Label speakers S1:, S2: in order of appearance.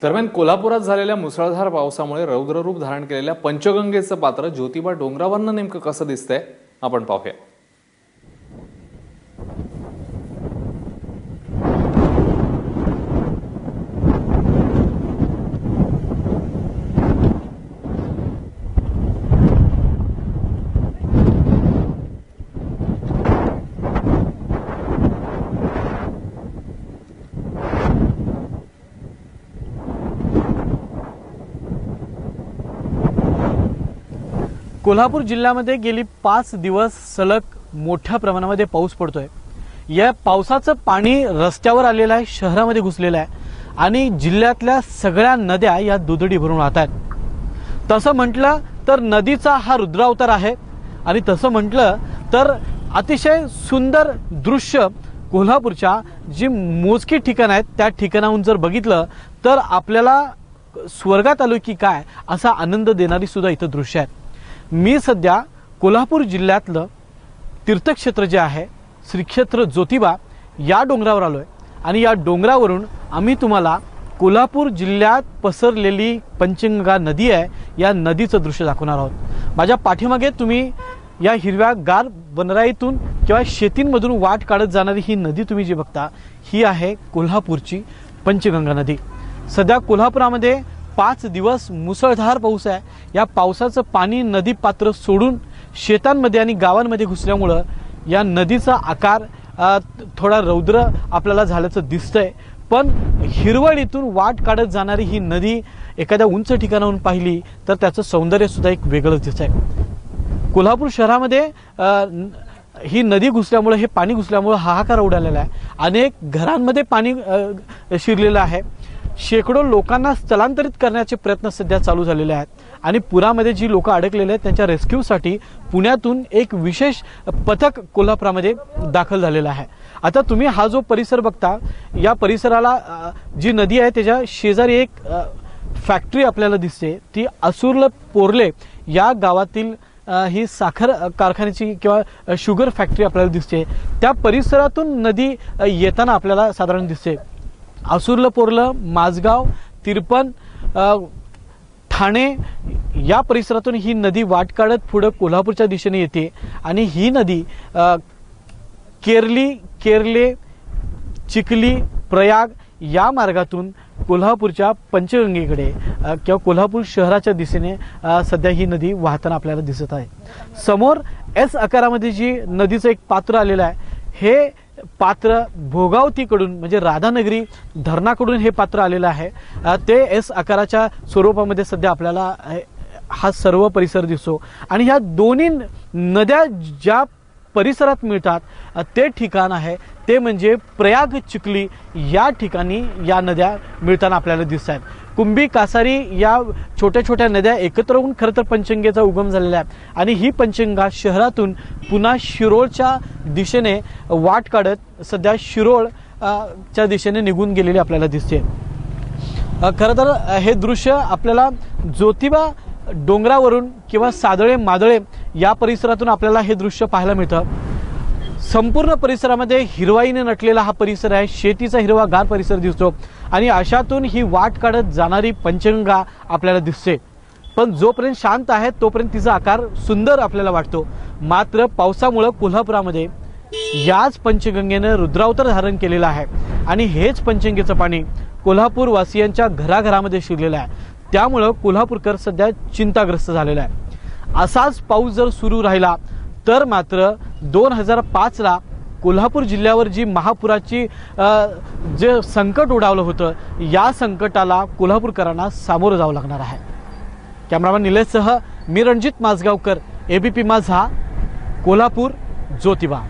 S1: दरम्यान कोल्हापुरात झालेल्या मुसळधार पावसामुळे रौद्र रूप धारण केलेल्या पंचगंगेचं पात्र ज्योतिबा डोंगरावरनं नेमकं कसं दिसतंय आपण पाहूया।
S2: कोल्हापूर जिल्ह्यामध्ये गेली 5 दिवस सलग मोठ्या प्रमाणामध्ये पाऊस पडतोय। या पावसाचं पाणी रस्त्यावर आलेलं आहे, शहरामध्ये घुसलेलं आहे आणि जिल्ह्यातल्या सगळ्या नद्या या दुधडी भरून वाहत आहेत। तसं म्हटलं तर नदीचा हा रुद्रावतार आहे आणि तसं म्हटलं तर अतिशय सुंदर दृश्य कोल्हापूरच्या जी मोजकी ठिकाणं आहेत त्या ठिकाणाहून जर बघितलं तर आपल्याला स्वर्गात आलो की काय असा आनंद देणारी सुद्धा इथं दृश्य आहे। मी सध्या कोल्हापूर जिल्ह्यातलं तीर्थक्षेत्र जे आहे श्री क्षेत्र ज्योतिबा या डोंगरावर आलोय आणि या डोंगरावरून आम्ही तुम्हाला कोल्हापूर जिल्ह्यात पसरलेली पंचगंगा नदी आहे या नदीचं दृश्य दाखवणार आहोत। माझ्या पाठीमागे तुम्ही या हिरव्या गार वनराईतून किंवा शेतींमधून वाट काढत जाणारी ही नदी तुम्ही जी बघता ही आहे कोल्हापूरची पंचगंगा नदी। सध्या कोल्हापुरामध्ये 5 दिवस मुसळधार पाऊस आहे। या पावसाचं पाणी नदी पात्र सोडून शेतांमध्ये आणि गावांमध्ये घुसल्यामुळे या नदीचा आकार थोडा रौद्र आपल्याला झाल्याचं दिसतंय। पण हिरवळीतून वाट काढत जाणारी ही नदी एखाद्या उंच ठिकाणाहून पाहिली तर त्याचं सौंदर्य सुद्धा एक वेगळंच दिसतंय। कोल्हापूर शहरामध्ये ही नदी घुसल्यामुळे हे पाणी घुसल्यामुळे हाहाकार उडालेला आहे। अनेक घरांमध्ये पाणी शिरलेलं आहे। शेकडो लोकांना स्थलांतरित करण्याचे प्रयत्न सध्या चालू झालेले आहेत आणि पुरामध्ये जी लोक अडकलेले आहेत त्यांच्या रेस्क्यूसाठी पुण्यातून एक विशेष पथक कोल्हापुरामध्ये दाखल झालेलं आहे। आता तुम्ही हा जो परिसर बघता या परिसराला जी नदी आहे त्याच्या शेजारी एक फॅक्टरी आपल्याला दिसते। ती असुर्ल पोर्ले या गावातील ही साखर कारखान्याची किंवा शुगर फॅक्टरी आपल्याला दिसते। त्या परिसरातून नदी येताना आपल्याला साधारण दिसते। असुर्ल पोर्लं, माझगाव, तिरपण, ठाणे या परिसरातून ही नदी वाट काढत पुढे कोल्हापूरच्या दिशेने येते आणि ही नदी केरले, चिखली, प्रयाग या मार्गातून कोल्हापूरच्या पंचगंगेकडे किंवा कोल्हापूर शहराच्या दिशेने सध्या ही नदी वाहताना आपल्याला दिसत आहे। समोर एस आकारामध्ये जी नदीचं एक पात्र आलेलं आहे हे पात्र भोगावतीकडून म्हणजे राधानगरी धरणाकडून हे पात्र आलेलं आहे। ते एस आकाराच्या स्वरूपामध्ये सध्या आपल्याला हा सर्व परिसर दिसतो आणि ह्या दोन्ही नद्या ज्या परिसरात मिळतात ते ठिकाण आहे ते म्हणजे प्रयाग चिखली या ठिकाणी या नद्या मिळताना आपल्याला दिसत आहेत। कुंभी, कासारी या छोट्या छोट्या नद्या एकत्र होऊन खरं तर पंचगंगेचा उगम झालेला आहे आणि ही पंचगंगा शहरातून पुन्हा शिरोळच्या दिशेने वाट काढत सध्या शिरोळच्या दिशेने निघून गेलेली आपल्याला दिसते। खरं तर हे दृश्य आपल्याला ज्योतिबा डोंगरावरून किंवा सादळे मादळे या परिसरातून आपल्याला हे दृश्य पाहायला मिळतं। संपूर्ण परिसरामध्ये हिरवाईने नटलेला हा परिसर आहे। शेतीचा हिरवा गार परिसर दिसतो आणि अशातून ही वाट काढत जाणारी पंचगंगा आपल्याला दिसते। पण जोपर्यंत शांत आहे तोपर्यंत तिचा आकार सुंदर आपल्याला वाटतो। मात्र पावसामुळे कोल्हापुरामध्ये याच पंचगंगेने रुद्रावतार धारण केलेला आहे आणि हेच पंचगंगेचं पाणी कोल्हापूर वासियांच्या घराघरामध्ये शिरलेलं आहे। त्यामुळे कोल्हापूरकर सध्या चिंताग्रस्त झालेला आहे। असाच पाऊस जर सुरू राहिला तर मात्र 2005 ला कोल्हापूर जिल्ह्यावर जी महापुराची जे संकट उडावलं होतं या संकटाला कोल्हापूरकरांना सामोरं जावं लागणार आहे। कॅमेरामॅन निलेशसह मी रणजित माझगावकर, एबीपी माझा, कोल्हापूर, ज्योतिबा।